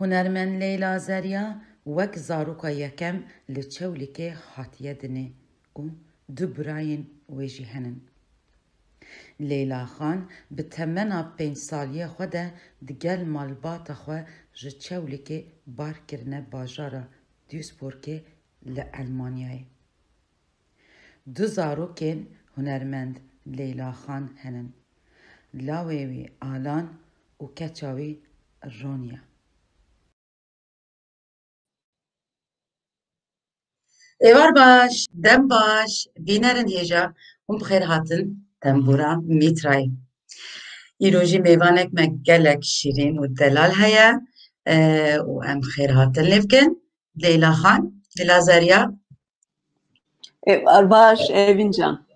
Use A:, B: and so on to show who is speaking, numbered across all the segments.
A: هنرمند لیلا زریا وک زاروکا یکم لچولکه هاتیه دنه و دو براین ویجی هنن. لیلا خان به تمنا 5 سالیه خوده دگل مالبات خو جچولکه بار کرنه باجارا دوسپورکه لألمانیای. دو زاروکین هنرمند لیلا خان هنن. لاویوی آلان و کچاوی رونیا. ایوار باش، دم باش، بینرن هیجا هم بخیر هاتن تنبورا میترای. ایروژی میوانک مگلک شیرین و دلال هیا و ام خیر هاتن لیفکن. لیلا خان، لیلا زریا.
B: ایوار باش، ایوینجان.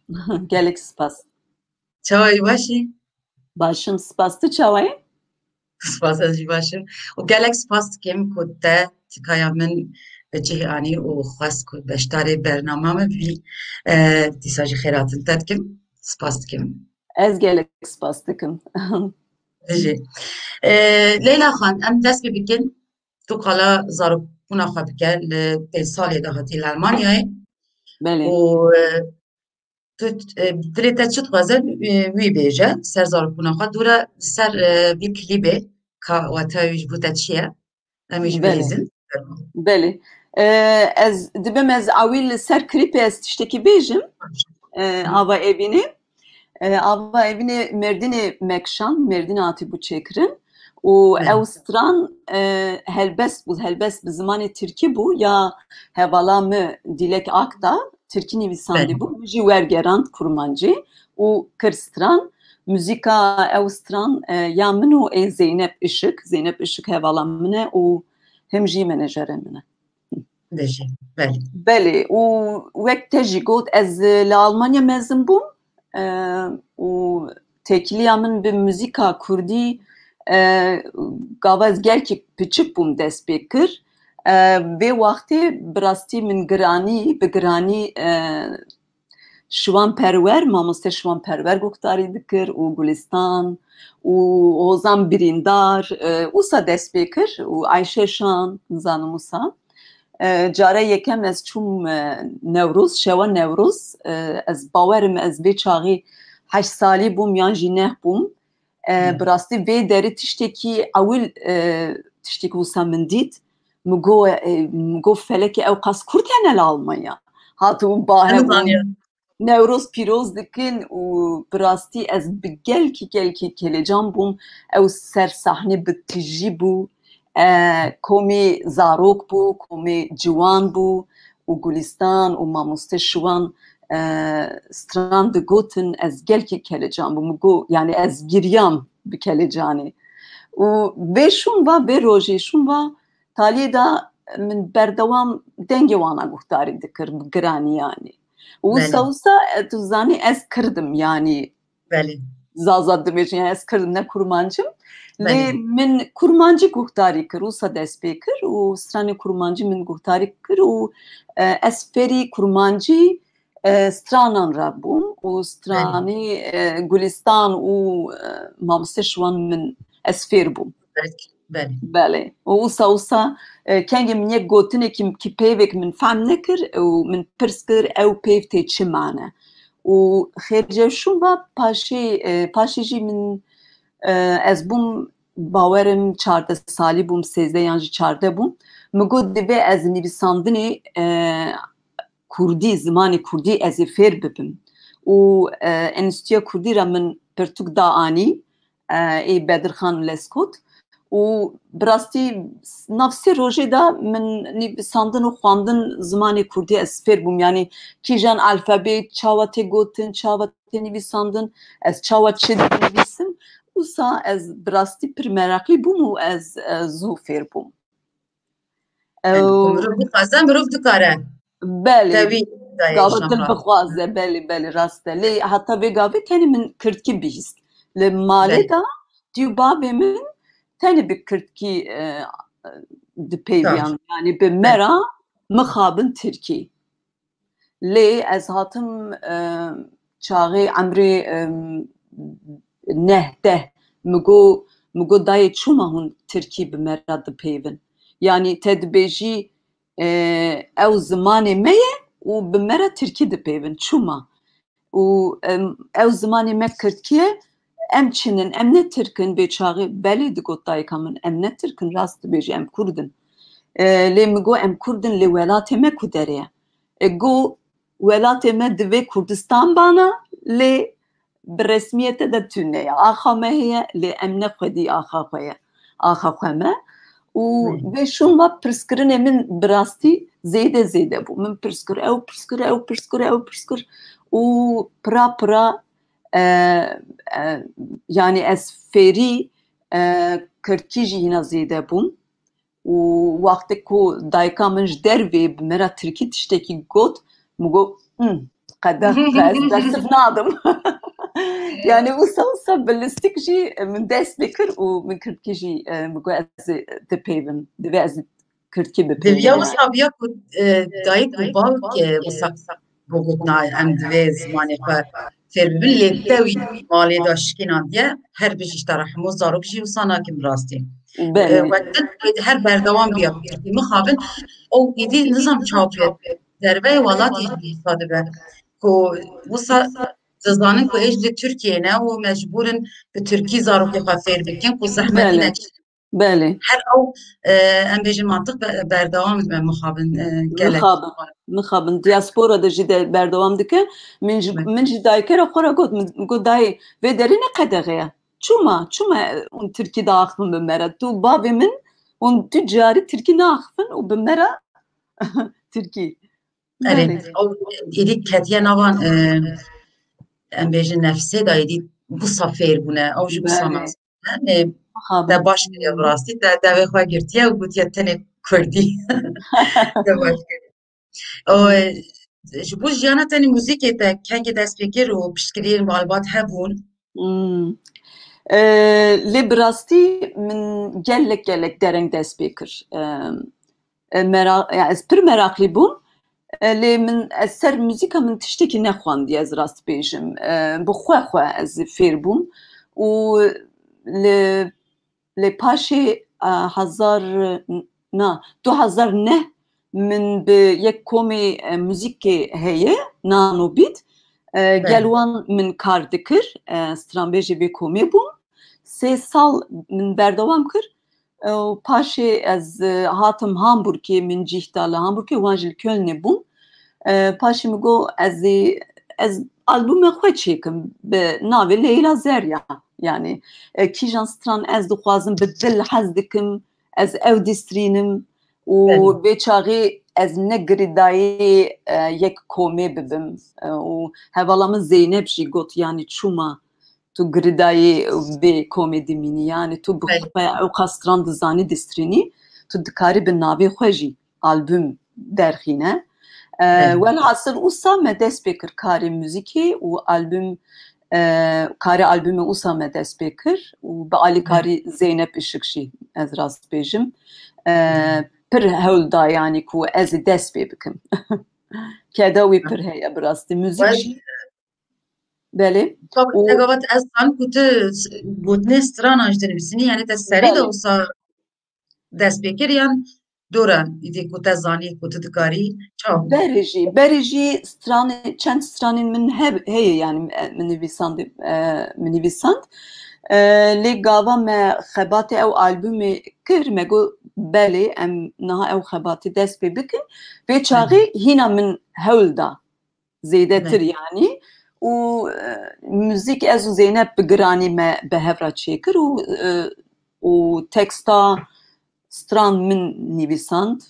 B: گلک سپاس.
A: چاوی باشی؟
B: باشم سپاس. تو چاوی؟
A: سپاس ازی باشم. و گلک سپاس کم کده تکایا من جهانی و خواست که بشتاری برنامه بی دیساجی خیراتن تدکم سپاس کم.
B: از گلک سپاس دکم.
A: دیجی. لیلا خان ام دست بکن تو کالا زارو بنا خواب کرد به سالی دهاتی لالمانیای.
B: بله.
A: و تو دلیت چت غزل وی بیجه سر زارو بنا خواب دورا سر بی کلیبه که واتایش بوده چیه؟ امیش بیزن.
B: بله. از دبم از اویل سر کلیپ از تشتکی بیجم. آوا evini. Ava evini Merdin'i Mekşan, Merdin'i Ati bu çekrin. O Avstran helbest bi zamanı Türkiye bu ya hevala mı dilek akta Türkiye nivisandı bu. Müji vergerand kurmancı. O kırstran müzika Avstran ya minu Zeynep Işık hevala mine o hemji menajere mine. بله و وقت تجی گفت از لآلمانیا مزن بوم و تکلیه من به موزیکا کردی گاواز گل که پچک بوم دست بکر و وقتی براستی من گرانی شوان پرور مامۆستا شوان پرور گوختاری دکر و گولستان و هۆزان بریندار وسا دەست پێ کرد و عایشە شان نزانم وسا جارە یەکەم ez çûm Newroz şewa Newroz ez bawerim ez vê çaxî 8 salî bûm yan jî neh bûm bi rastî vê derê tiştekî ewil tiştekî wisa min dît min got felekê ew qas Kurd hene li Almanya hatibûn bahebûn Newroz pîroz dikin û bi rastî ez bi gelkî kelecan bûm ew ser sahnê bi tijî bû komê zarok bû komê ciwan bû û Gulistan û mamoste şiwan stran digotin ez gelkî kelecan bûm got yani ez giryam bi kelecanê û vê şûn va vê rojê şûn va taliyê da min berdewam dengê wana guhdarî dikir bi giranî yanî wisa tu zanî ez kirdim yanî zaza dibêjin yani ez kirdim ne kurmancim lê min kurmancî guhdarî kir wisa dest pê kir û stranê kurmancî min guhdarî kir û ez fêrî kurmancî stranan re bûm û stranê Gulistan û mamoste şiwan min ez fêr bûm belê û wisa kengê min yek gotinekî ki peyvek min fehm nekir û min pirs kir ew peyv tê çi mane û xêrcewşûn va paşê jî min ez bûm bawerim 14 salî bûm 13 yan jî 14 bûm min got divê ez nivîsandinê Kurdî zimanê Kurdî ez ê fêr bibim û Enstitûya Kurdî re min pirtûk da anî ê Bedirxan Leskot û bi rastî nav sê rojê da min nivîsandin û xwandin zimanê Kurdî ez fêr bûm yanî kîjan alfabê çawa tê gotin çawa tê nivîsandin ez çawa çi dinivîsim wisa ez bi rastî pir mereqî bûm û ez zû fêr bûm
A: mirov bixwaze mirov dikare
B: belê gavetin bixwaze belê rast e lê heta vê gavê tenê min Kirtkî bihîst li malê da dîw bavê min tenê bi Kirtkî dipeyviyan yani bi me ra mixabin Tirkî lê ez hatim çaxê emrê neh deh min got dayê çûma hûn Tirkî bi me ra dipeyvin yani te dibêjî ew zimanê me ye û bi me re Tirkî dipeyvin çûma û ew zimanê me Kirtkî ye em çinin em ne Tirkin vê çaxê belê digot dayîka min em ne Tirkin rast dibêjî em Kurdin lê min got em Kurdin lê welatê me ku derê ye got welatê me divê Kurdistan bana lê bi resmiyetê de tune ye axa me heye lê em nexwedî axa xwe ye axa xwe me û vê şûn va pirskirinê min bi rastî zêde bû min pirskir ew pirskir û pira yani ez fêrî Kirtkî jî hîna zêde bûm û wextê ku dayika min ji dervê bi me ra Tirkî tiştekî got min got qedex ez dest nadim yani wisa bi lîstik jî min dest pê kir û min Kirtkî jî min got ez dipeyvim divê ez Kirtkî bipeyvim
A: ya wisa viya ku dayîk û bavk wisa gotina em divê zimanê xwe fêr bibin lê te wî malê da şikînan diye her bijî ji tara hemû zarok jî wisa nakim rastî her berdewam biya Tirkî mixabin ew êdî nizam çapê derveyê welatê wisa dibe ku wisa dizanin ku êj li Tirkiyeyê ne û mecbûrin bi Tirkî zarokê xwe fêr bikin ku zehmetî neçî
B: belê
A: her ew em bêjin mantiq berdewam dibe mixabin gelek
B: mixabin diaspora de jî berdewam dike min jî dayîkera xwe re got dayê vê derê ne qedexe ye çûma hûn Tirkî diaxivin bi me re tu bavê min hûn du carî Tirkî naxivin û bi me re Tirkî
A: êdî ketiye navan em bêjin nefsê da êdî wisa fêr bûne ew jî wisa te baş kiriye bi rastî te devê xwe girtiye û gotiye tenê Kurdî ji bo jiyana tenê mûzîkê te kengî dest pê kir û piştgiriyên balbat hebûn
B: lê bi rastî min gelek dereng dest pê kir ez pir mereqlî bûm لێ من سەر موزیکە من تشتێکی نەخواندی ئەس ڕاست بێژم بخوا ئەس فێر بووم و لێ پاشێ 2009 من bi yek komê muzîkê heye Nano Beat gel wan min kar dikir stranbêjê vê komê bûm 3 sal min berdewam kir û paşê ez hatim Hamburgê min cîhta li Hamburgê wan ji Kölnê bûm paşê min got ez albûmê xwe çêkim bi navê Leyla Zerya yani kîjan stran ez dixwazim bi dil hez dikim ez ew dîstrînim û vê çaxê ez ne girîdayê yek komê bibim û hevala min Zeynep jî got yani çûma tu girîdayê vê komê dimînî yani tu bi xwe ew qastran dizanî dîstrînî tu dikarî bi navê xwe jî albûm derxîne welhasıl wisa me dest pê kir karê muzîkê û albûm karê albûmê wisa me dest pê kir û bi alîkarî Zeynep Işık jî ez rast bêjim pir hewl da yani ku ez ê dest pê bikim keda wî pir heye bi rastî müzik jî belê
A: Tegavat ez san ku tu gotinê strana ji dinivîsînî yani te serî de wisa dest pê kir yan doran îdî ku te zanî ku tu dikarî çawa
B: berê jî stranê çend stranên min heye yani min nivîsand lê gava me xebatê ew albûmê kir me got belê em niha ew xebatî dest pê bikin vê çaxê hîna min hewl da zêdetir yani û müzik ez û Zeynep bi giranî me bi hev re çêkir û teksta stran min nivîsand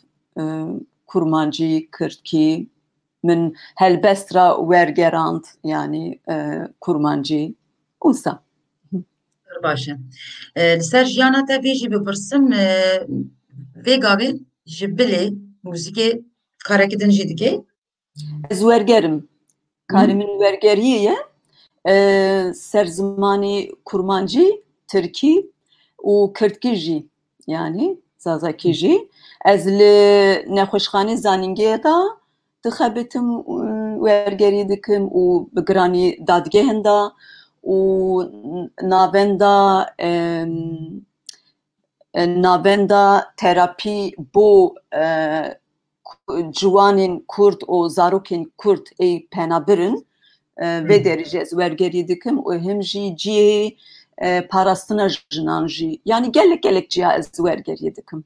B: kurmancî Kirtkî min helbest ra wergerand yani kurmancî wisa
A: baş e li ser jiyana te vê jî bipirsim vê gavê ji bilê muzîkê karekî din jî dike
B: ez wergerim karê min wergeriyê ye ser zimanê kurmancî Tirkî û Kirtkî jî yani zazakî jî ez li nexweşxanê zanîngehê da dixebitim wergerî dikim û bi giranî dadgehên da û navenda terapî bo ciwanên Kurd û zarokên Kurd ê penabirin vê derîjê ez wergerî dikim û him jî cihê parastina jinan jî yani gelek ciha ez wergerî dikim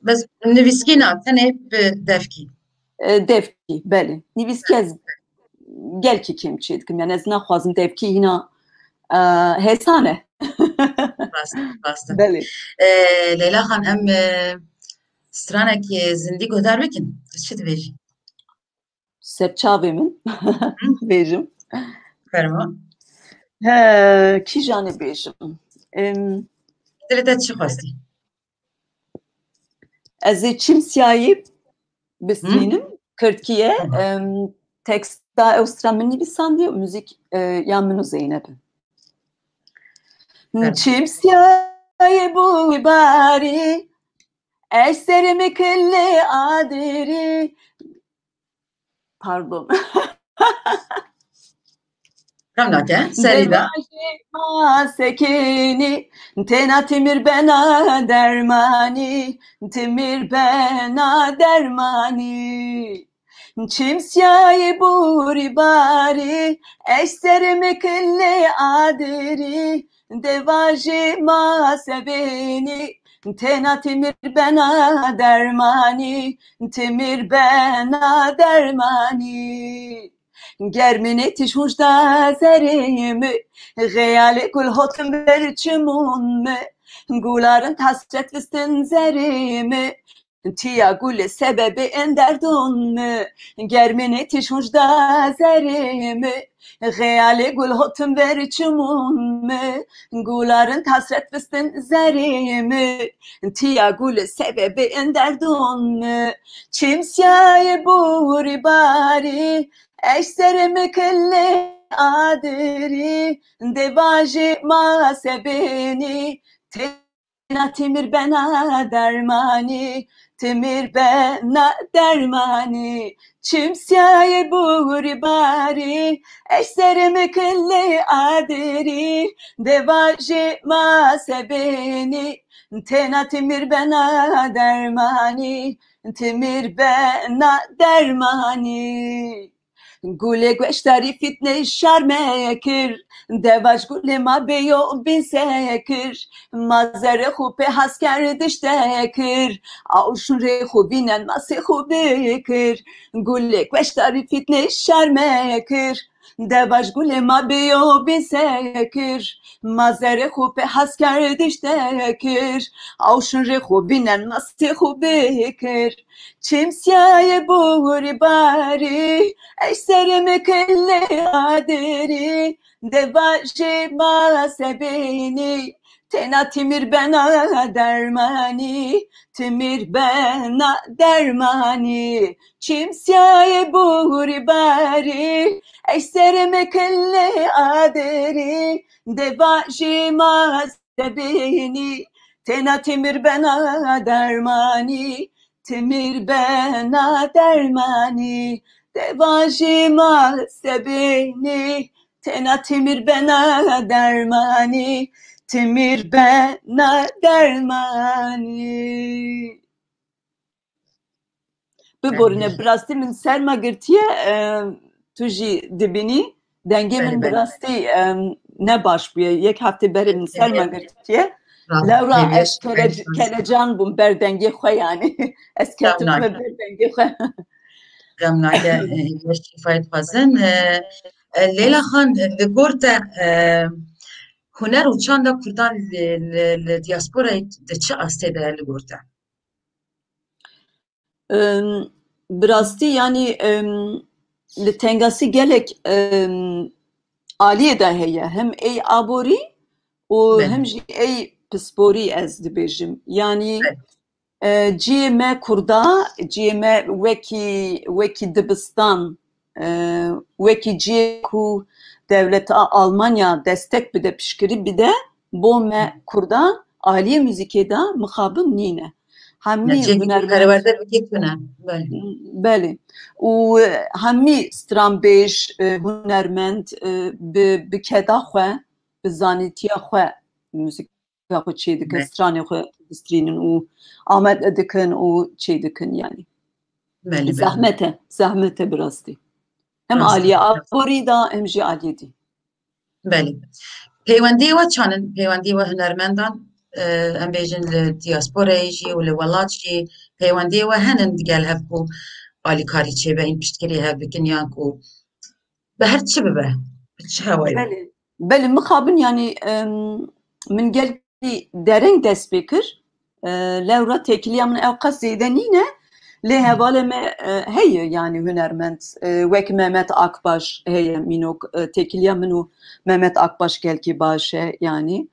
A: bes nivîskîna tenê bi devkî
B: devkî belê nivîskî ez gelkî kêm çê dikim yani ez naxwazim devkî hîna hêsan e belê
A: Leyla xan em stranekî zindî guhdar bikin çi dibêjî
B: serçavê min bêjim
A: ferma
B: kîjan ê bêjim
A: dilê te çi xwestî
B: ez ê çimsiyayê bistînim Kirtkî ye teksta ew stran min nivîsandiye û müzik ya min û Zeynep çimsiyayê bû barî eserimi kille adiri pardon
A: Ramlake serîda
B: sekini tena timir bena dermani timir bena dermani çimsiyayê bûrî barî eserimi kille adiri devajê ma sebeni tena timir bena dermani timir bena dermani germini tişmuş da zerimi geyali gul hotum berçimun me guların hasret vistin zerimi tiya gule sebebi enderdun me germini tişmuş da zerimi geyali gul hotum berçimun me guların hasret vistin zerimi tiya gule sebebi enderdun me çimsiyayê bûrî barî eşserimi kille adiri devajê ma sebeni temir bena dermani, temir bena dermani. Çimsiye buri bari, eşserimi kıllı adiri, devaji masebeni, tena temir bena dermani, temir bena dermani. Gule güeştari fitne şarmekir, devaş gule ma beyo binsekir, mazere xupe hasker diştekir, avşun re xubinen masi xubikir. Gule güeştari fitne şarmekir, devaş gule ma beyo binsekir, mazere xupe hasker diştekir, avşun re xubinen masi xubikir. Çimsiye buri bari, eşserimi kelle aderi, devaji masebeni, tena timir bena dermani, timir bena dermani. Çimsiye buri bari, eşserimi kelle aderi, devaji masebeni, tena timir bena dermani, temir bena dermani, devaji masebeni, tena temir bena dermani, temir bena dermani. Biborine birasti min serma girtiye tu jî dibînî dengê min birastî ne baş bûye. Yek hefte berê min serma girtiye. Lewra ez kelecan bûm ber dengê xwe yani. Ez ketime ber dengê xwe.
A: Gem nage şîfayê dixwazin. Leyla Xan li gor te huner û çanda Kurdan li diasporayê di çi astê de li gor te?
B: Birastî yani li tengasî gelek aliyê de heye. Hem ey aborî û hem jî ey pisporî ez dibêjim. Yani ciyê me Kurda, ciyê me wekî dibistan, wekî ciyê ku devleta Almanya destek bide piştgirî bide, bo me Kurda aliyê muzîkê de mixabin nîne. Hemî
A: hunermend
B: belê û hemî stranbêj hunermend bi keda xwe, bi zanîtiya xwe muzîka xwe çê dikin, stranê xwe bistînin û amed dikin û çê dikin yani. Zehmet e birastî. Hem aliyê aborî da hem jî aliyê dî.
A: Belê. Peywendiyê we çanin? Peywendiyê we hunermendan em bêjin li diasporayê jî û li welat jî peywendiyê we henin digel hev ku alîkarî çêbeyên piştgirî hev bikin yan ku bi her çi bibe. Bi çi hewayê?
B: Belê mixabin yani min gelkî dereng dest pê kir. Lewra têkiliya min ew qas zêde nîne. Lê hevalê me heye yani hunermend. Wek Mehmet Akbaş heye mînok. Têkiliya min û Mehmet Akbaş gelkî baş e yani.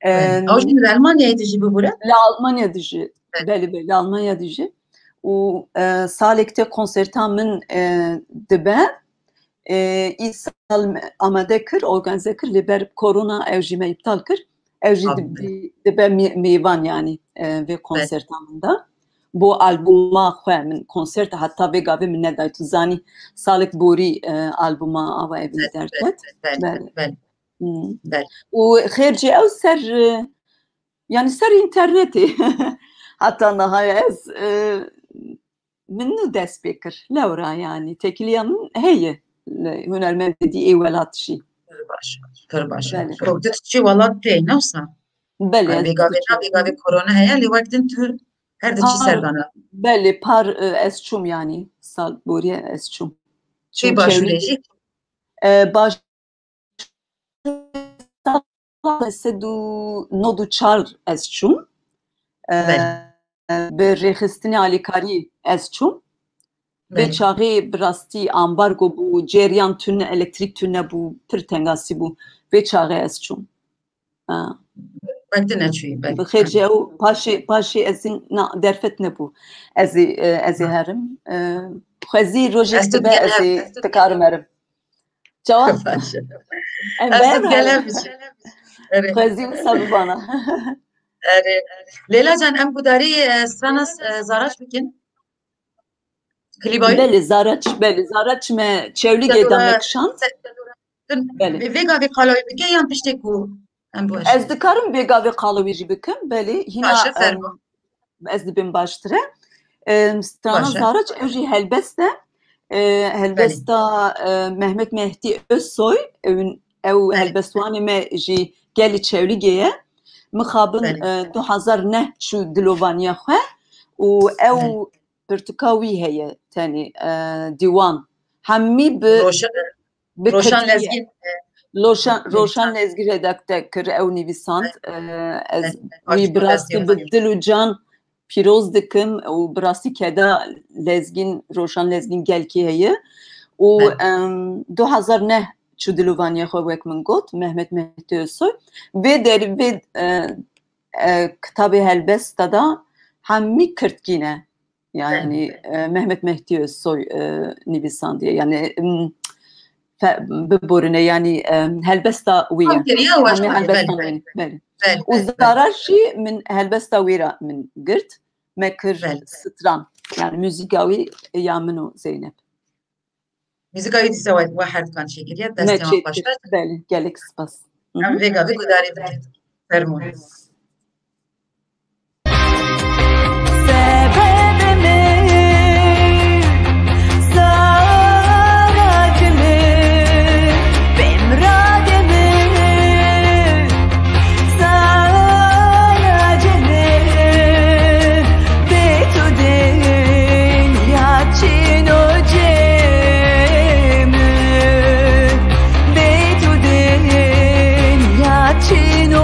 A: Ew jî li Almanyayê dijî bibûre?
B: Li Almanya dijî. Belê li Almanya dijî. û salek te konserta min dibe. İsal amade kir, organize kir, li ber korona ew jî me iptal kir. Ew jî dibe mêvan yani vê konserta min da. Bo albûma xwe min konsert heta vê gavê min neday. Tu zanî salek borî albûma ava evî derket. û xêr ew ser yani ser internetê heta nihaya ez min nû dest pê kir. Lewra yani têkiliya min heye hunermendê dî ê welat jî.
A: Pir baş. Tu çi welat tê newsa?
B: Belê.
A: Bêgavê korona heye lê wek din tu her diçî serdana.
B: Belê par ez çûm yani sal borî ez çûm.
A: Çi başûrê jî?
B: Baş sed û nod û çar ez çûm. Bi rêxistinê alîkarî ez çûm. Vê çaxê birastî ambargo bû, ceriyan tune, elektrîk tune bû, pir tengasî bû. Vê çaxê ez çûm.
A: Wek din neçûyî.
B: Bi xêr ji ew paşê ez derfet nebû. Ez ê herim. Xwezî rojek dibe ez ê dikarim herim. Cewab?
A: Ez gelem.
B: Xwezî wisa bibana.
A: Leyla can em gudari strana zaraç bikin. Klibay.
B: بله زارچ me çevlige damekşan. بله
A: Vega ve kalay bike yan pişte ku. Em bu eş.
B: Ez dikarim vega ve qalovi jî bikim. Bele hîna
A: Başı fermo.
B: ez dibim baştire. Strana
A: Başı.
B: zaraç ev jî helbest e. Helbesta Mehmet Mehdi Özsoy ew helbestwanê me jî gelî çewligê mixabin 2009 çû dilovaniya xwe û ew pirtika wî heye tenê dîwan hemî bi
A: Roşan lezgin.
B: Roşan lezgî redakte kir ew nivîsand ez wî bi rastî bi dil û can pîroz dikim û bi rastî keda lezgîn roşan lezgîn gelkî heye û 2009 çû dilovaniya xwe wek min got Mehmet Mehdi Özsoy vê derî kitabê helbesta da hemî Kirtkî ne yani Mehmet Mehdi Özsoy nivîsandiye yani biborine yani helbesta wî ye hemî helbesta wî ne û zarar jî min helbesta wî ra min girt me kir stran yani müzika wî ya min û Zeynep
A: Müzika wî dîsa wehed kan şekeriye destê başlar.
B: Belê gelek spas.
A: Em vêga vê gudarî bikin. Fermo.
C: Yachino,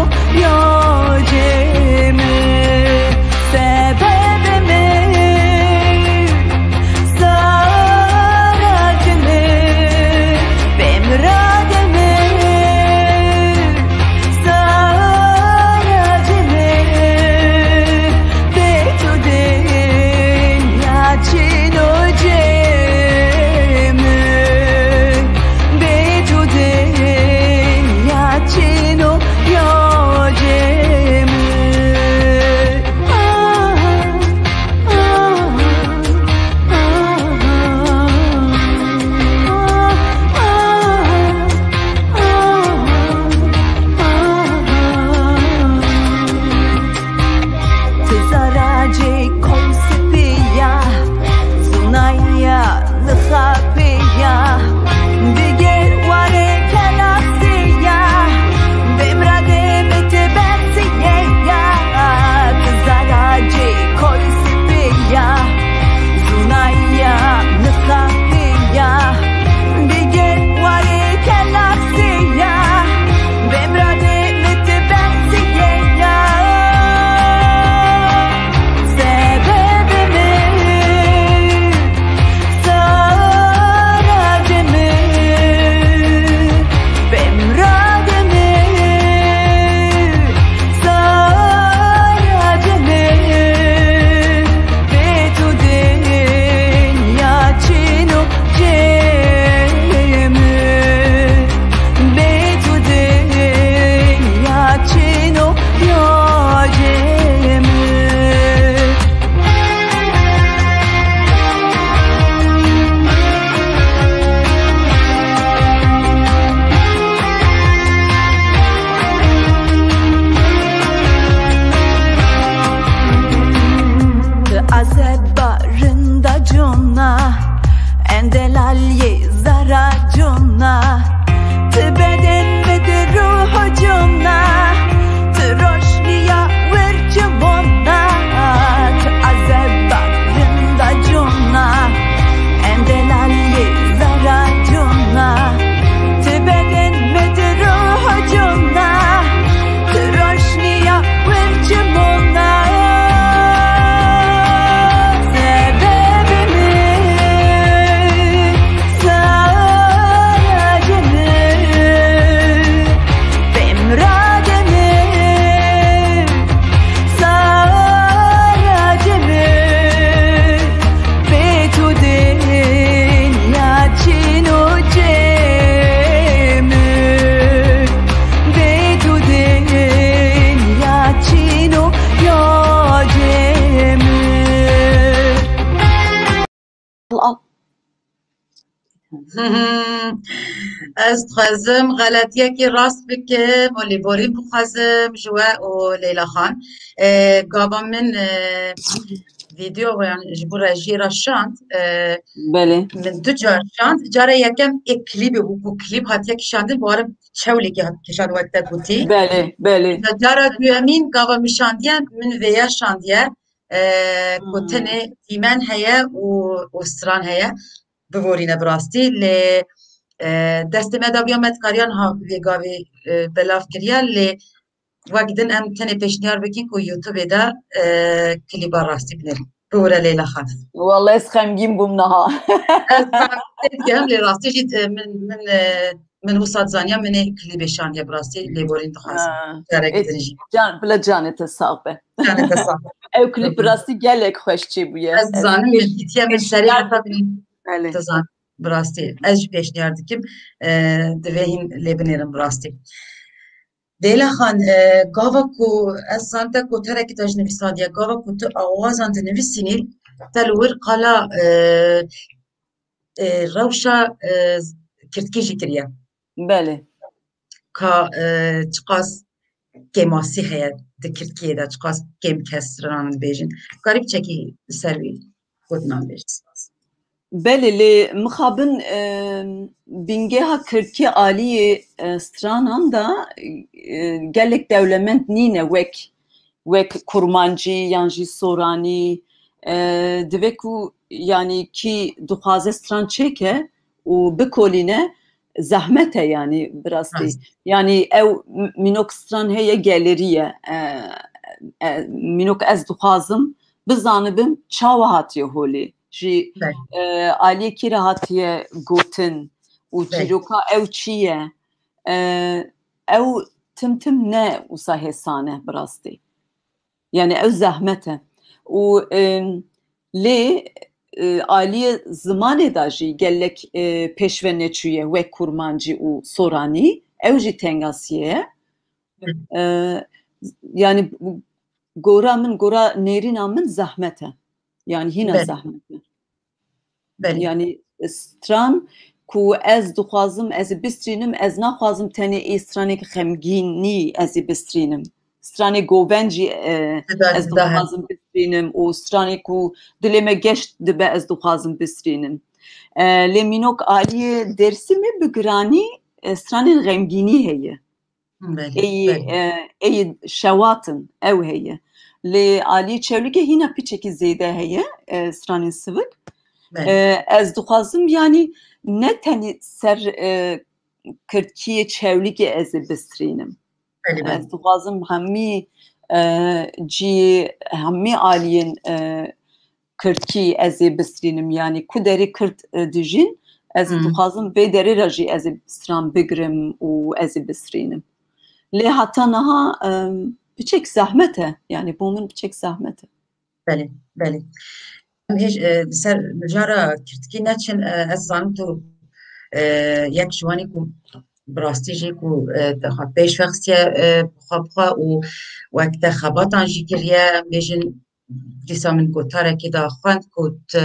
A: از دخوازم غلطیەکی ڕاست بکەم و لێبۆریم بخوازم ژوە و لەیلا خان گاوا من ڤیدیۆ ji bo rejiyê re şand
B: Belê.
A: min du car şand cara yekem ê klîbê bû ku klîb hatiye kişandin bu arada çewlekî hat kişand wek te gotî
B: Belê.
A: cara duyemîn gava min şandiye min vêya şandiye ku tenê dîmen heye û stran heye biborîne bi rastî lê destê me daviya me dikariyan ha vê gavê belav kiriye lê wek din em tenê pêşniyar bikin ku YouTube'ê de klîba rastî binerin. Bihore Leyla Xan.
B: Vallahi ez xemgîn bûm niha.
A: Ez digihim lê rastî jî min wisa zaniya min ê klîbê şandiye bi rastî lêborîn dixwazim. Carekî din jî.
B: Bila canê te sağ be.
A: Canê te sağ be.
B: Ew klîp bi rastî gelek xweş çêbûye.
A: Ez dizanim min dîtiye min serê heta binî
B: Belê.
A: dizanim bi rastî. Ez jî pêşniyar dikim divê hîn lê binêrin bi rastî. Leyla Xan gava ku ez zante ku terekî te ji nivîsadiye gava ku tu awazan dinivîsînî te li wir qala rewşa kirtkî jî kiriye.
B: Belê.
A: Ka çiqas kêmasî heye di Tirkiyeyê de çiqas kêm kes ranan dibêjin. Karî biçekî li ser wî gotinan bêjî.
B: Belê lê mixabin bîngeha Tirkiye aliyê stranan da gelek dewlemend nîne wek kurmancî yan jî soranî divê ku yanî kî dixwaze stran çêke û bikolîne zehmet e yani bi rastî. Yani ew mînok stran heye geleriye mînok ez dixwazim bizanibim çawa hatiye holê jî aliyekî re hatiye gotin û çîroka ew çi ye ew tim ne wisa hêsane bi rastî. Yani ew zehmet e û lê aliye zimanê da jî gelek pêşve neçûye wek kurmancî û soranî ew jî tengasiye ye. Yani gora min gora nêrîna min zehmet e. Yani hîna zehmet e. Yani stran ku ez dixwazim ez ê bistrînim ez naxwazim tenê ê stranekî xemgînî ez ê bistrînim. Stranê govend jî ez dixwazim bistrînim û stranê ku dilê me geş dibe ez dixwazim bistrînim. Lê mînok aliyê Dêrsimê bi giranî stranên xemgînî heye. Ê şewatin ew heye. Lê aliyê Çewlîgê hîna piçekî zêde heye stranên sivik. Ez dixwazim yani ne tenê ser Tirkiye Çewlîgê ez ê bistrînim. Ez dixwazim hemî cî hemî aliyên Tirkî ez ê bistrînim yani ku derê Kirt dijîn ez dixwazim vê derê re jî ez ê stran bigirim û ez ê bistrînim. Lê heta niha biçek zehmet e yani bû min biçek zehmet e.
A: Belê belê. Hêj ser mijara Tirkî neçin ez zanim tu yek ji wanî ku bi rastî jî ku te xwe pêş vexistiye bixwe û wek te xebatan jî kiriye bêjin dîsa min gotarekî da xwend ku tu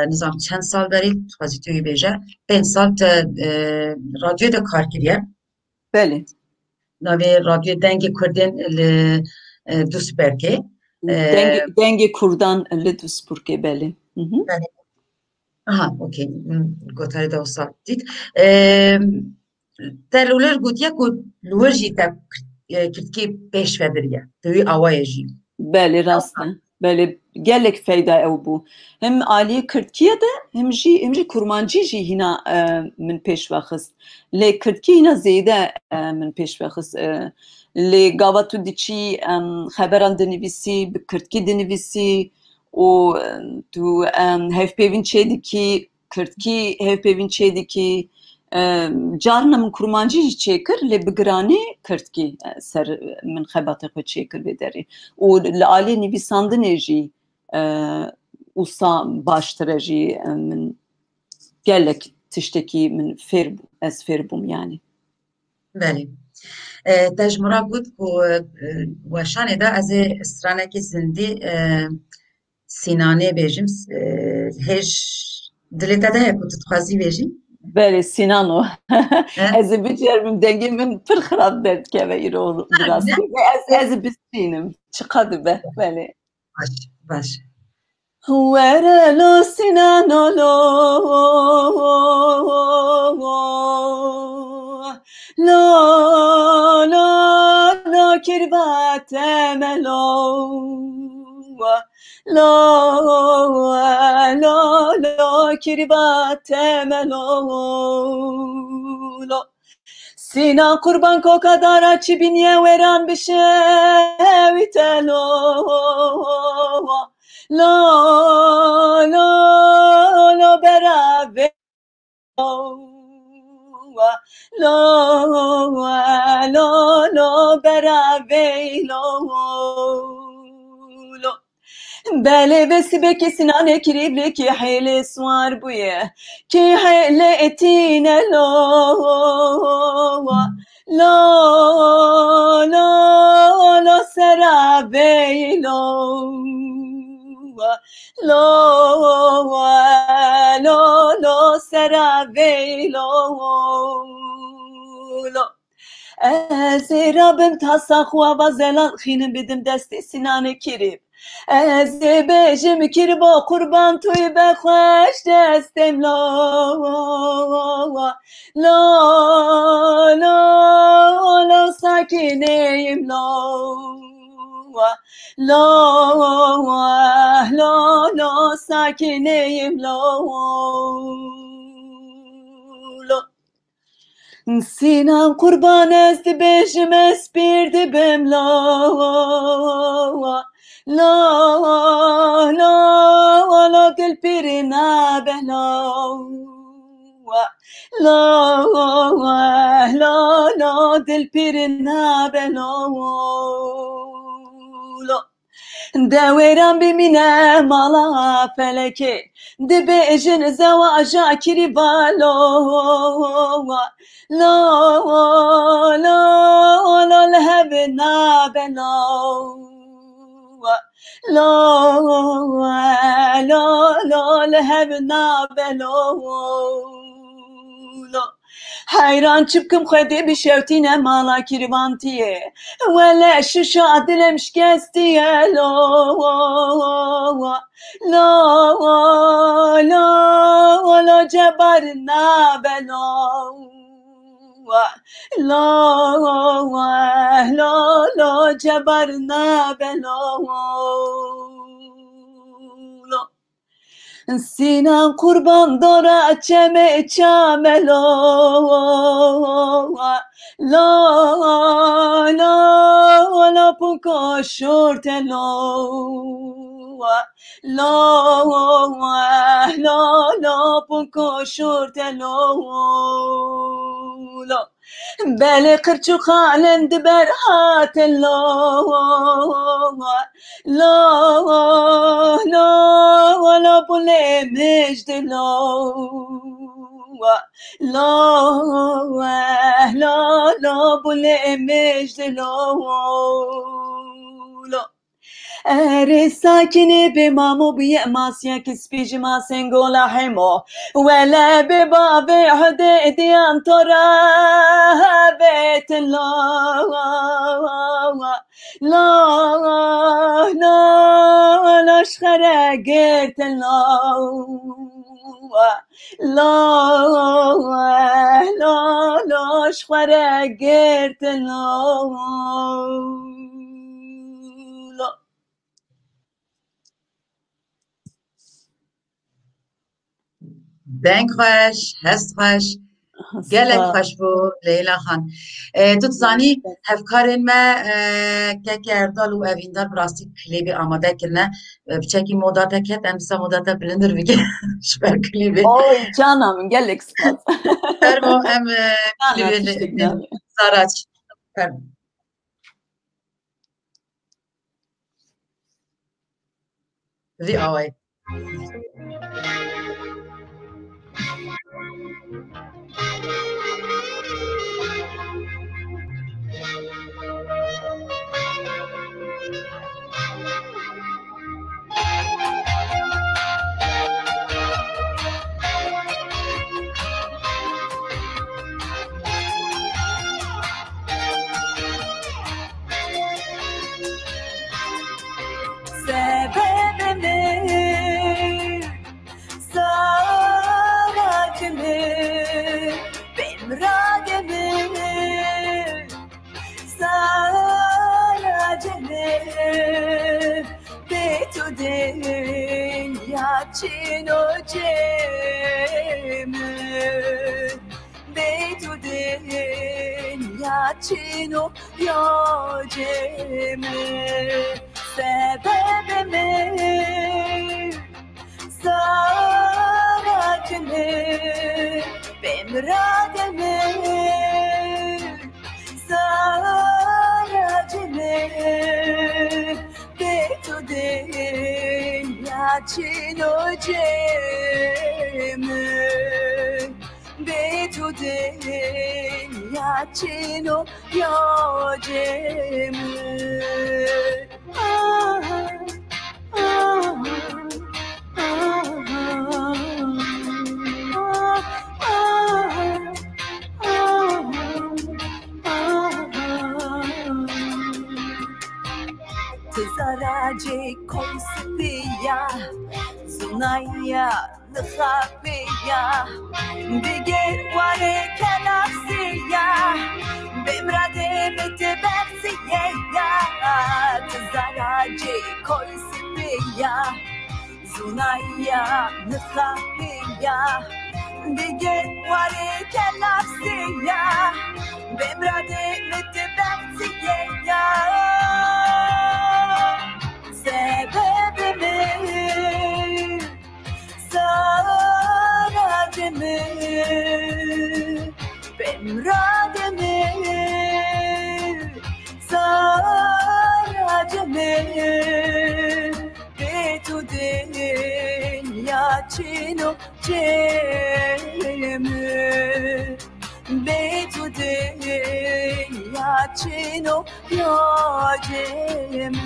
A: nizam çend sal berî dixwazî tu yê bêje 5 sal te radyoyê de kar kiriye.
B: Belê.
A: Navê radyoyê Dengê Kurdên li Duisburgê.
B: Dengê Kurdan li Duisburgê belê.
A: Aha, okey. Gotarê de wisa dît. Te li wir gotiye ku li wir jî te Tirkiyê pêş vediriye. Di wî awayê jî.
B: Belê rast e. Belê gelek feyda ew bû. Hem aliyê Tirkiye de hem jî kurmancî jî hîna min pêş vexist. Lê Tirkî hîna zêde min pêş vexist. Lê gava tu diçî xeberan dinivîsî bi Tirkî dinivîsî û tu hevpêvîn çê dikî Tirkî hevpêvîn çê dikî carna min kurmancî jî çêkir lê bi giranî Tirkî ser min xebatê xwe çêkir vê derê û li aliyê nivîsandinê jî wisa baştir e jî min gelek tiştekî min ez fêr bûm yani.
A: Belê. Te ji min re got ku weşanê de ez ê stranekî zindî Sînanê bêjim hêj Dilê te de heye ku tu dixwazî bêjî?
B: Belê Sinano.
A: He?
B: Ez ê biceribim dengê min pir xirab derdikeve îro bi
A: Ne?
B: rastî. Ez ê bistînim. Çiqa dibe. Belê.
A: Baş, baş.
B: Were lo Sinano lo lo lo lo kirvate melo lo lo lo kirvate melo lo Sinan kurban ko kadar açı binye veran bir şevitelo lo lo lo berave lo lo lo berave lo lo Bele vesibe ki sinane kiribli ki hele suar buye ki hele etine lo lo lo lo serabe lo lo lo lo serabe lo lo Ez Rabbim tasakh wa bazelan khinin bidim desti sinane kirib Ez bejim kirbo kurban tuy be khosh destem lo lo lo lo sakineyim lo lo lo lo sakineyim lo lo Sinan kurban ezdi bejim espir dibim lo lo lo lo gül pirina belo lo lo lo dil pirina belo lo Deveran bimine mala feleki Dibe ejin zevaja kiribalo lo lo lo lehebna belo lo lo lo lehebna belo lo Hayran çıpkım khedi bir şevtine mala kirvantiye Vele şuşa dilem şkestiye lo lo lo lo cebarna belo lo lo lo cebarna belo lo Sinan kurban dora çeme çamelo lo lo lo punko şortelo lo lo lo punko şortelo lo Beli kırçu halen diber hatelo lo lo lo bule mecde lo lo lo lo bule mecde lo lo Eri sakini bimamu biyemasiya kisbiji masengola hemo Vele bibavi hde diyan tora betin lo lo lo lo şkere girtin lo lo lo lo şkere girtin lo
A: Denk xweş, hest xweş, gelek xweş bû Leyla xan. Tu dizanî hevkarên me keke Erdal û Evîndar bi rastî klêbê amade kirine biçekî moda te ket em dîsa moda te bilindir bike ji ber klêbê.
B: Oy canım gelek spas.
A: Fermo em klêbê Saraç. Fermo. Vî awayê.
B: به تو دنیا چینو جمه به تو دنیا چینو یا جمه سبب من سارتنه بمراد من سارتنه به تو دنیا چینو جمه به تو دنیا چینو یا جمه تزارجي كوسبيا زنايا نخافيا بيجر واري كنفسيا بمرادي متبسيا تزارجي كوسبيا زنايا نخافيا بيجر واري كنفسيا بمرادي متبسيا sebebimin sarademin bemrademin sarademin betu dünya çino cemi betu dünya çino ya cemi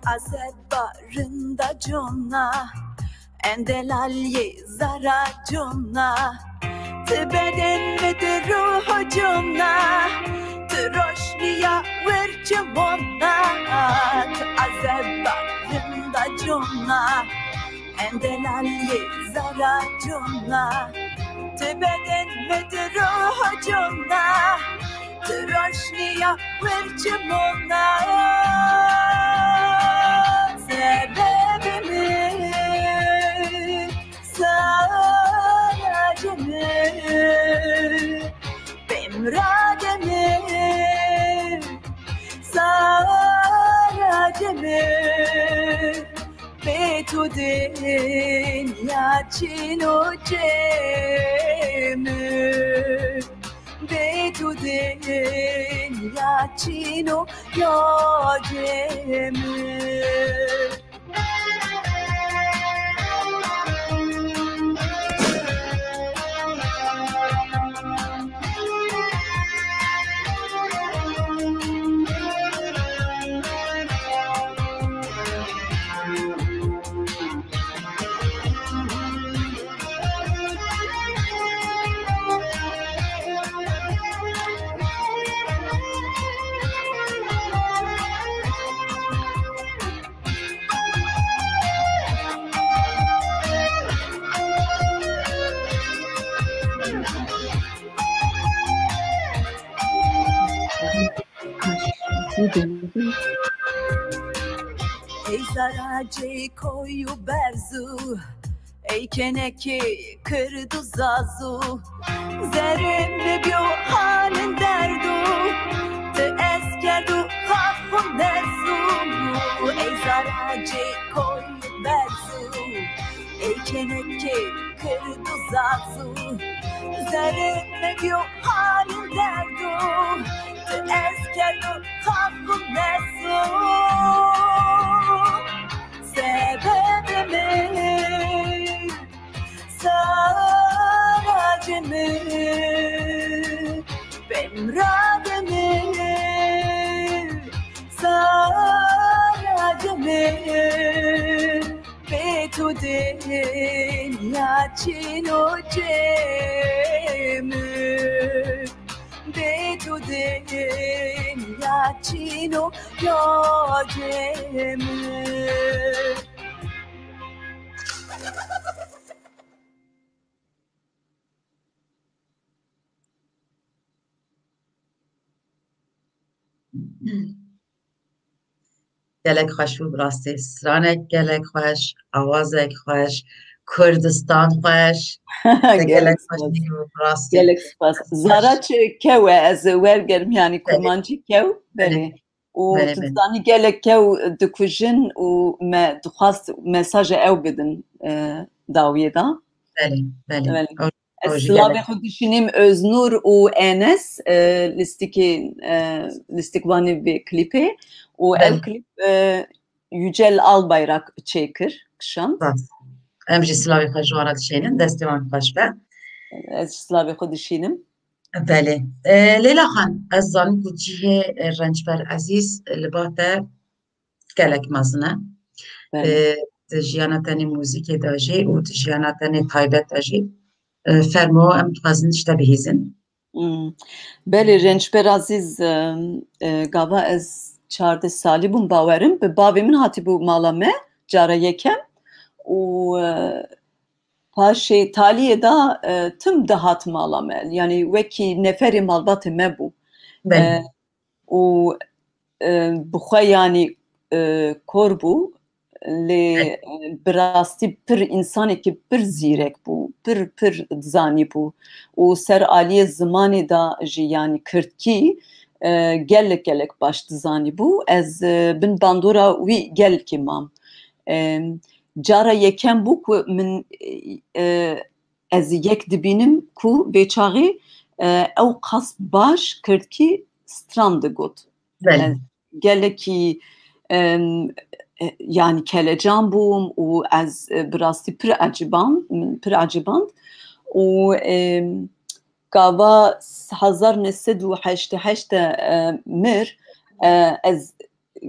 B: Azet barında cona Endelalye zara cona Tı beden ve de ruhu cona Tı roşniya vircimona Tı azet barında cona Endelalye zara cona Tı beden ve de ruhu cona Tı roşniya vircimona sebebimin sarademin bemrademin sarademin betu dünya çino cemi betu dünya çino ya cemi Ey zaracı koyu berzu Ey keneki kırdı zazu Zerrimde bir halin derdu Te eskerdu hafın derzu Ey zaracı koyu berzu Ey keneki kırdı zazu Zerrimde bir halin derdu Te eskerdu hafın derzu sebebimin sarademin bemrademin sarademin betu dünya çino cemi تو دنیا چینو یاجم
A: gelek hoş bu rastı stranek gelek hoş avazek hoş Kurdistan hoş de gelek hoş bu rastı
B: gelek spas zara çe kew az wergerm yani kurmancı kew beli و تزانی gelek kew dikujin û me dixwast mesaja ew bidin dawiyê da ez silavê xwe dişînim Öznur û Enes lîstikvanê vê klîpê û ev klîp Yücel Albayrak çêkir kişand
A: em jî silavê xwe ji wara dişînin destê wan xweş be
B: ez silavê xwe dişînim
A: Belê Leyla xan ez zanim ku cihê Rençber Ezîz li ba te gelek mezin e di jiyana tenê mûzîkê de jî û di jiyana tenê taybet de jî fermo em dixwazin tişte bihîzin
B: Belê Rençber Ezîz gava ez 14 salî bûm bawerim bi bavê min hatibû mala me cara yekem û paşê taliyê da tim dihat mala me yani wekî neferê malbatê me bû û bi xwe yanî kor bû lê bi rastî pir însanekî pir zîrek bû pir dizanî bû û ser aliyê zimanê da jî yanî Kirtkî gelek baş dizanî bû ez bin bandora wî gelekî mam cara yekem bû ku min ez yek dibînim ku bêçaxî ew qas baş Kirtkî stran digot gelekî yani kelecan bûm û ez bi rastî pir ecîband û gava 1988 mir ez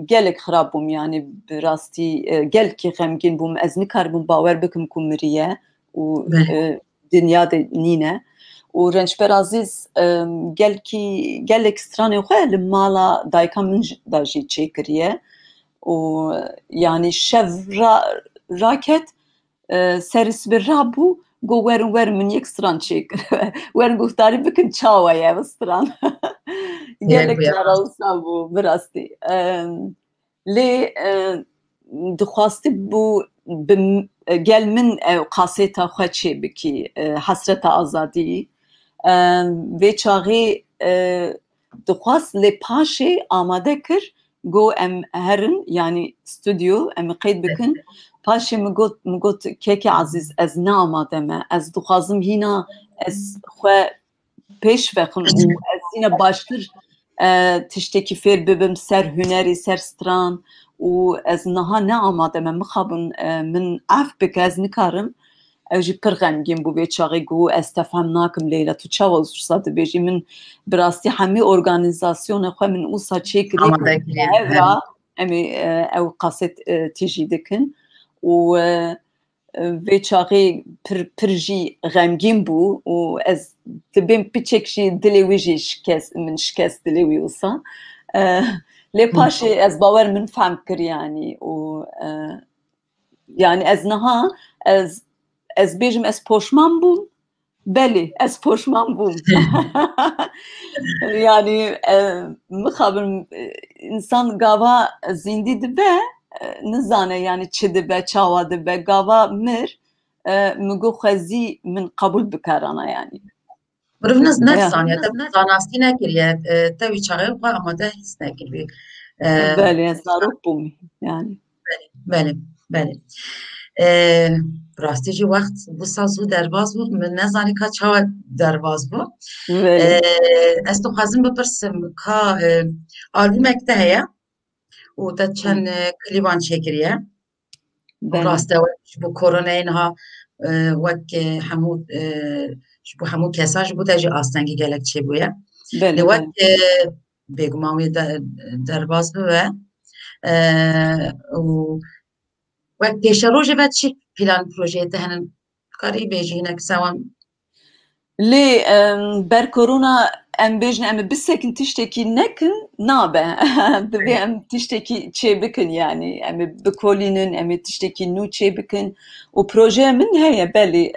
B: gelek xirab bûm yani bi rastî gelekî xemgîn bûm ez nikaribûm bawer bikim ku miriye û dinya de nîne û Rençber Ezîz gelek stranê xwe li mala dayika min da jî çêkiriye û yani şev raket serî sibê rabû got werin min yek stran çêkir werin guhdarî bikin çawa ye ev stran gelek cara wisa bû bi rastî lê dixwastî bû gel min ew qasêta xwe çê bikî hesreta azadî vê çaxê dixwast lê paşê amade kir got em herin yani stüdyo em qeyd bikin paşê min got keke ezîz ez ne amade me ez dixwazim hîna ez xwe pêş vexim û ez hîna baştir tiştekî fêr bibim ser hunerî ser stran û ez niha ne amade me mixabin min ev bike ez nikarim ew jî pir xemgîn bû vê çaxê got ez tefhem nakim Leyla tu çawa wisa dibêjî min bi rastî hemî organîzasyona xwe min wisa çêkirî evra em ê ew qasêt tîjî dikin û vê çaxê pir jî xemgîn bû û ez dibêm piçek jî dilê wî jî min şikest dilê wî wisa lê paşê ez bawer min fehm kir yanî û yani ez niha ez bêjim ez poşman bûm belê ez poşman bûm yani mixabin însan gava zîndî dibe nizane yani çi dibe çawa dibe gava mir min got xwezî min qebûl bikerana yani
A: Mirov nezaniye te zanastî nekiriye te wî çaxê xwe amade hîs nekirî
B: belê ez zarok bûm yani
A: belê rastî jî wext wisa zû derbas bû min nezanî ka çawa derbas bû ez dixwazim bipirsim ka albûmek te heye û te çend klîban çêkiriye rast e ji bo koronayê niha wek hemû ji bo hemû kesan ji bo te jî astengî gelek çêbûye lê wek bêguman wê derbas bibe û wek pêşerojê ve çi plan projeyê te henin karî bêjî hinek sewan
B: lê ber korona em bêjin em bisekin tiştekî nekin nabe. Divê em tiştekî çê bikin yani. Em bikolînin, em tiştekî nû çê bikin. û projeyê min heye belî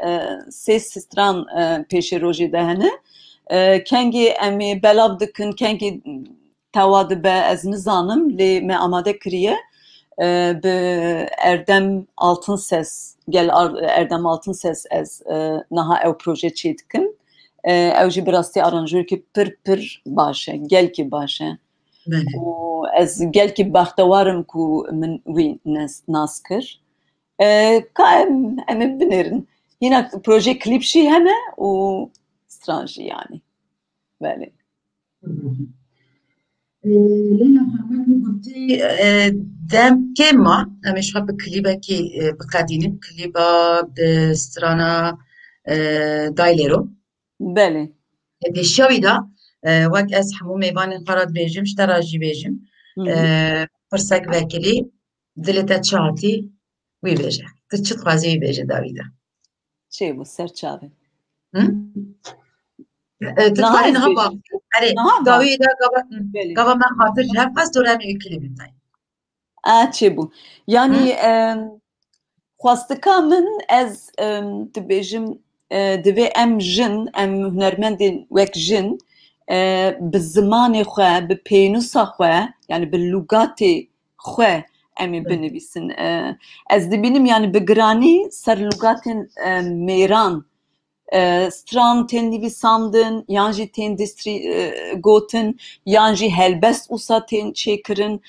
B: sê stran pêşê rojê de hene. Kengî em ê belav dikin, kengî tewa dibe ez nizanim lê me amade kiriye bi Erdem Altınses gel Erdem Altınses ez niha ew proje çê dikim. Ew jî bi rastî aranjörkî pir baş e, gelkî baş e. û ez gelkî bextewarim ku min wî nas kir. Ka em ê binêrin. Hîna proje klîp jî hene û stran jî yani. Belê.
A: Leyla Hamad gotî dem kêma em ê ji xwe bi klîbekî biqedînin. Klîba bi strana Daylêro.
B: Belê.
A: Pêşiya wî da wek ez hemû mêvanên xwe re dibêjim, ji te re jî bêjim. Pirsek vekirî dilê te çi hatî wî bêje. Tu çi dixwazî wî bêje dawî de?
B: Çê bû ser çavê.
A: Tu dixwazî niha bak. Erê dawî de gava me xatir ji hev qas dore em ê klîbê dayê.
B: Çê bû. Yani xwastika min ez dibêjim divê em jin, em hunermendên wek jin bi zimanê xwe, bi pênûsa xwe, yani bi lûgatê xwe em ê binivîsin. Ez dibînim yani bi giranî ser lûgatên mêran stran tên nivîsandin, yan jî tên dîstrî gotin, yan jî helbest wisa tên çêkirin.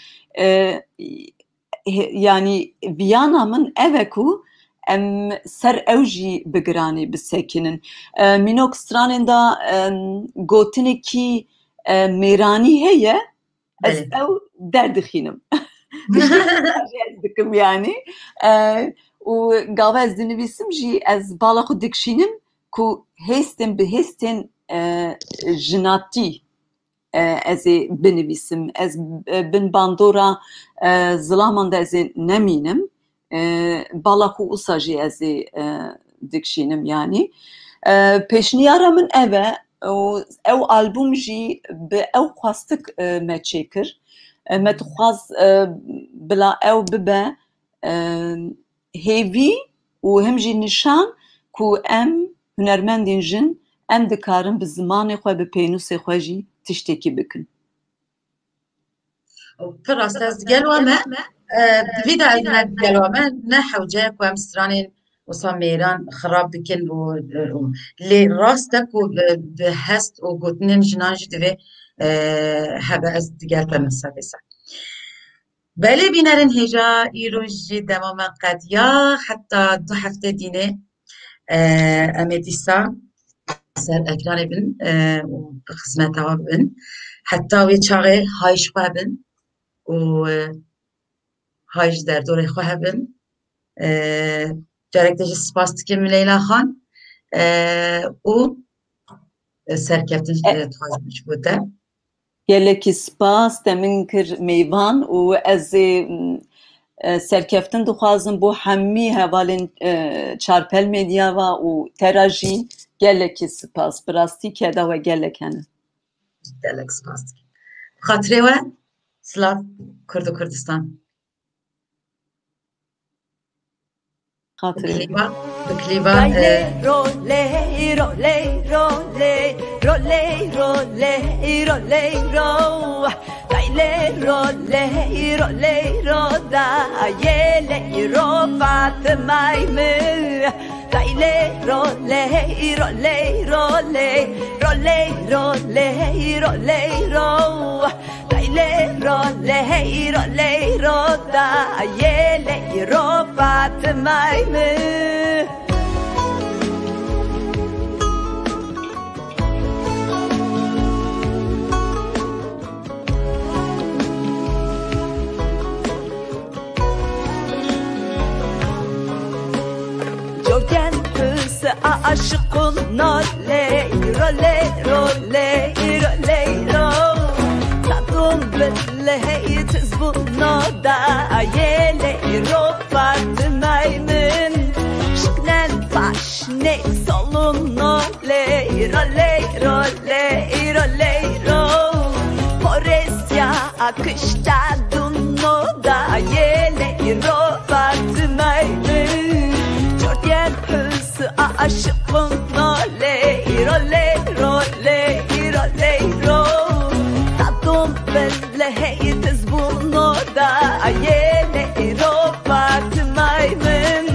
B: Yani viyana min ev e ku em ser ew jî bi giranî bisekinin. Mînok stranên da gotinekî mêranî heye, ez ew derdixînim. dikim yani. û gava ez dinivîsim jî ez bala xwe dikişînim ku hêstên bi hêstên jinatî ez ê binivîsim. Ez bin bandora zilaman de ez ê nemînim. Bala xwe wisa jî ez ê dikişînim yani. Pêşniyara min ev e û ew albûm jî bi ew xwastik me çêkir. Me dixwaz bila ew bibe hêvî û him jî nîşan ku em hunermendên jin em dikarin bi zimanê xwe bi pênûsê xwe jî tiştekî bikin.
A: Pir rast ez gelo me divî de ez ne gelo me ne hewce ku em stranên wisa mêran xirab dikin û lê rast e ku bi hest û gotinên jinan jî divê hebe ez digel te min sevê ser. Belê bînerên hêja îro jî dema me qediya heta 2 hefte dînê em ê dîsa ser ekranê bin û bi xizmeta we bin. Heta wê çaxê hay ji xwe hebin û hay ji derdorê xwe hebin. Carek de jî spas dikim Leyla Xan û serkeftin dixwazim ji bo te.
B: Gelekî spas te min kir mêvan û ez ê serkeftin dixwazim bo hemî hevalên çarpel medya ve û te re jî gelekî spas. Bi rastî keda we gelek hene.
A: Gelek spas dikim. Xatirê we silav Kurd û Kurdistan.
B: Xatirê.
A: Klîba
C: rolê rolê rolê rolê rolê rolê ro dayle rolê rolê ro dayle ro Fatımay mı dayle rolê rolê rolê rolê rolê rolê ro dayle rolê rolê ro dayle ro Fatımay mı. Jordan kız aşıkın roley roley roley roley ro tadım bile tiz bu noda ayele ro Fatıma'nın şıknen baş ne solun roley roley roley roley ya akışta dunno da yele robat maydı Jordan hısı aşıkın role role role role ro Tadım bezle hey tezbunno da yele robat maydı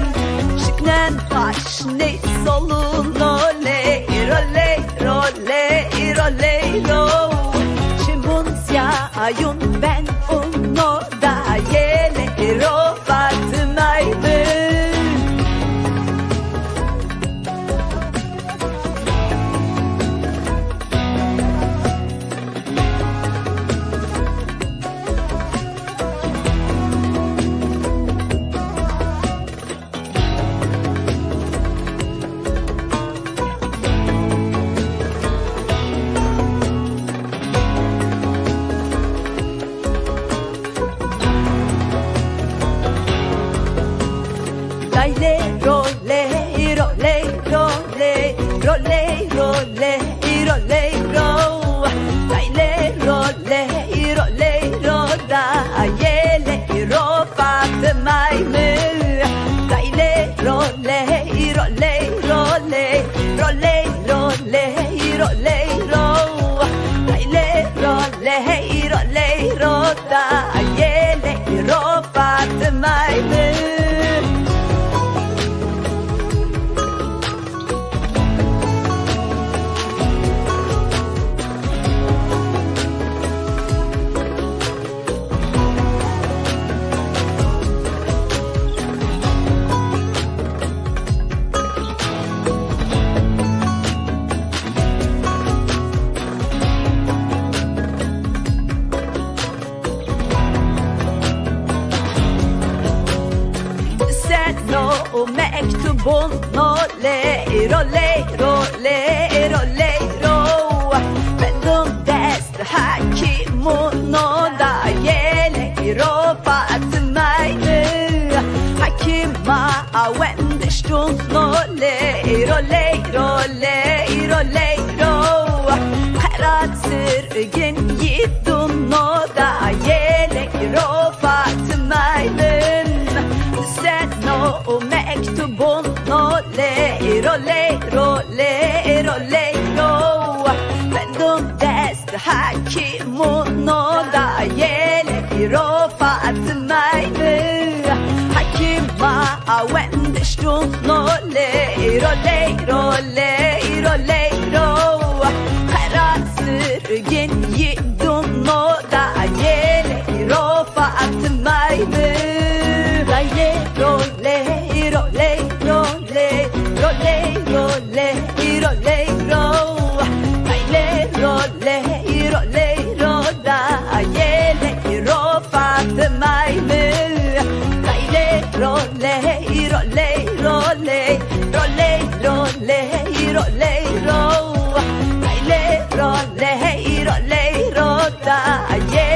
C: Şıknen baş ne solun role role role role ro Ayun ben onu da yele robatım aydın Layle role role role role role role ro Layle role role roda yele ro Fatıma mı Layle role role role role role role ro Layle role role roda yele ro Fatıma mı O mektubun role role role role ro Benim dest hakimun o da yele ro Fatıma'ydı Hakima avendiştun role role role role ro Karat sırgın yiddun o da yele ro Fatıma'ydı Sen o mektubun role role role role ro Benim dest hakimun o da yele ro Fatıma'ydı Hakima avendiştun role role role role ro Karat sırgın yiddun o da yele ro Fatıma'ydı Layle role role role role role role ro Layle role role roda yele ro Fatıma'ydı Layle role role role role role role ro Layle role role roda yele